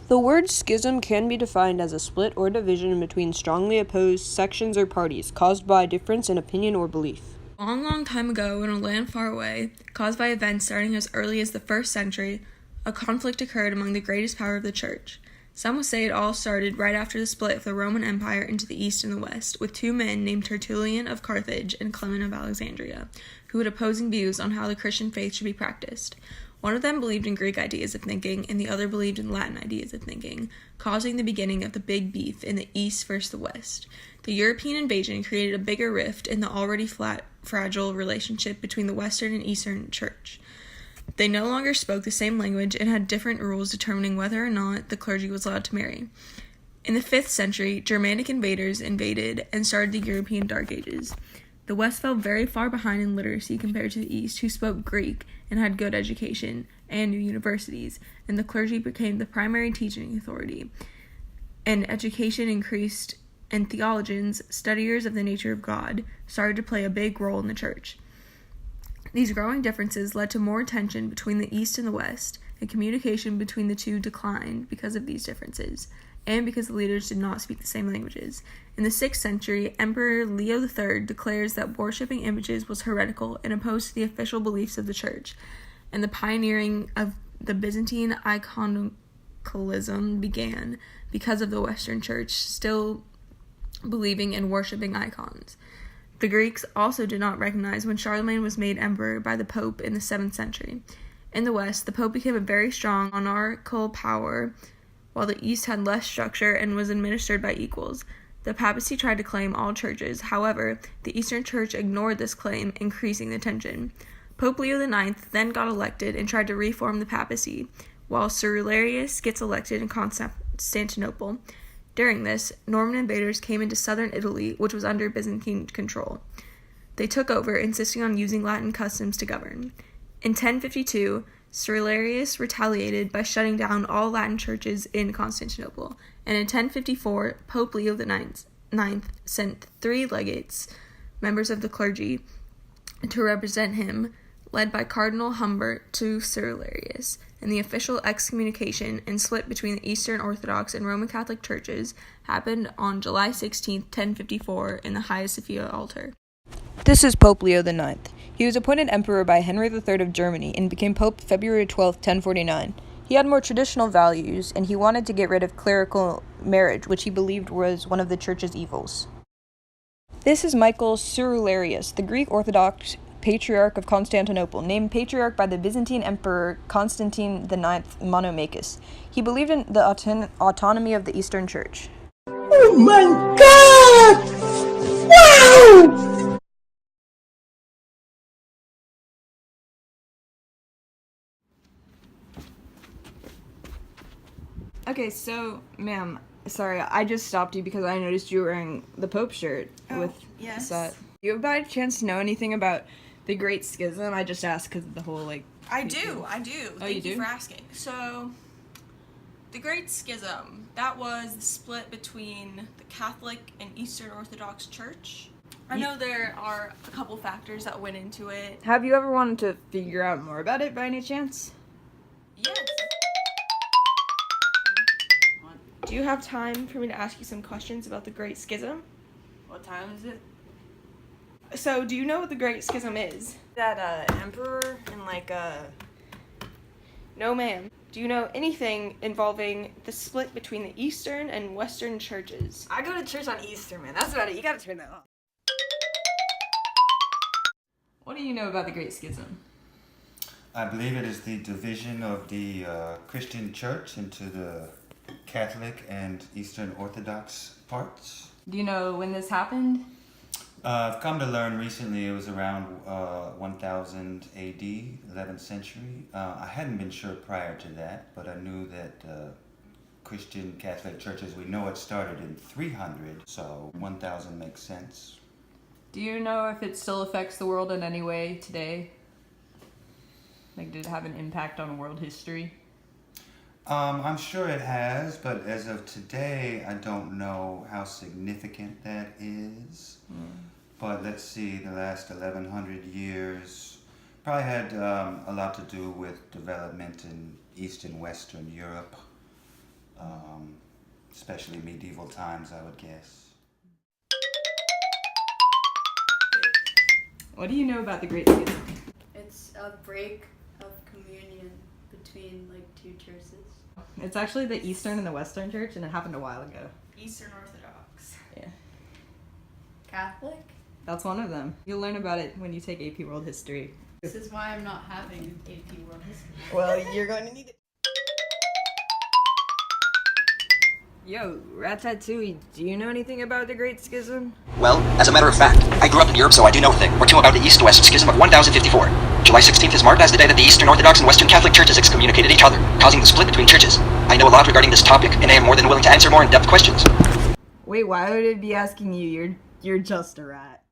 The word schism can be defined as a split or division between strongly opposed sections or parties caused by a difference in opinion or belief. A long time ago, in a land far away, caused by events starting as early as the 1st century, a conflict occurred among the greatest power of the church. Some will say it all started right after the split of the Roman Empire into the East and the West, with two men named Tertullian of Carthage and Clement of Alexandria, who had opposing views on how the Christian faith should be practiced. One of them believed in Greek ideas of thinking, and the other believed in Latin ideas of thinking, causing the beginning of the big beef in the East versus the West. The European invasion created a bigger rift in the already fragile relationship between the Western and Eastern Church. They no longer spoke the same language and had different rules determining whether or not the clergy was allowed to marry. In the 5th century, Germanic invaders invaded and started the European Dark Ages. The West fell very far behind in literacy compared to the East, who spoke Greek and had good education and new universities, and the clergy became the primary teaching authority. And education increased, and theologians, studiers of the nature of God, started to play a big role in the church. These growing differences led to more tension between the East and the West, and communication between the two declined because of these differences, and because the leaders did not speak the same languages. In the 6th century, Emperor Leo III declares that worshipping images was heretical and opposed to the official beliefs of the church, and the pioneering of the Byzantine iconoclasm began because of the Western Church still believing in worshipping icons. The Greeks also did not recognize when Charlemagne was made emperor by the Pope in the 7th century. In the West, the Pope became a very strong monarchical power, while the East had less structure and was administered by equals. The papacy tried to claim all churches. However, the Eastern Church ignored this claim, increasing the tension. Pope Leo IX then got elected and tried to reform the papacy, while Cyrillarius gets elected in Constantinople. During this, Norman invaders came into southern Italy, which was under Byzantine control. They took over, insisting on using Latin customs to govern. In 1052, Cyrillarius retaliated by shutting down all Latin churches in Constantinople, and in 1054, Pope Leo IX sent 3 legates, members of the clergy, to represent him, led by Cardinal Humbert, to Cyrillarius, and the official excommunication and split between the Eastern Orthodox and Roman Catholic churches happened on July 16, 1054, in the Hagia Sophia altar. This is Pope Leo IX. He was appointed emperor by Henry III of Germany and became Pope February 12, 1049. He had more traditional values, and he wanted to get rid of clerical marriage, which he believed was one of the church's evils. This is Michael Cyrillarius, the Greek Orthodox Patriarch of Constantinople, named Patriarch by the Byzantine Emperor Constantine IX Monomachus. He believed in the autonomy of the Eastern Church. Oh my God! Wow! Okay, so, ma'am, sorry, I just stopped you because I noticed you were wearing the Pope shirt with yes. that. Do you by chance know anything about the Great Schism? I just asked because of the whole, I do. Thank you you for asking. So, the Great Schism, that was the split between the Catholic and Eastern Orthodox Church. I know there are a couple factors that went into it. Have you ever wanted to figure out more about it by any chance? Yes. Do you have time for me to ask you some questions about the Great Schism? What time is it? So, do you know what the Great Schism is? That, emperor and, No, ma'am. Do you know anything involving the split between the Eastern and Western churches? I go to church on Easter, man. That's about it. You gotta turn that off. What do you know about the Great Schism? I believe it is the division of the Christian church into the Catholic and Eastern Orthodox parts. Do you know when this happened? I've come to learn recently it was around 1000 AD, 11th century. I hadn't been sure prior to that, but I knew that Christian Catholic churches, we know it started in 300, so 1000 makes sense. Do you know if it still affects the world in any way today? Did it have an impact on world history? I'm sure it has, but as of today, I don't know how significant that is. But let's see, the last 1100 years probably had a lot to do with development in East and Western Europe. especially medieval times, I would guess. What do you know about the Great Schism? It's a break of communion between like two churches. It's actually the Eastern and the Western Church, and it happened a while ago. Eastern Orthodox. Yeah. Catholic? That's one of them. You'll learn about it when you take AP World History. This is why I'm not having AP World History. Well, you're going to need it. Yo, Ratatouille, do you know anything about the Great Schism? Well, as a matter of fact, I grew up in Europe, so I do know a thing or two about the East-West Schism of 1054. July 16th is marked as the day that the Eastern Orthodox and Western Catholic churches excommunicated each other, causing the split between churches. I know a lot regarding this topic, and I am more than willing to answer more in-depth questions. Wait, why would it be asking you? You're just a rat.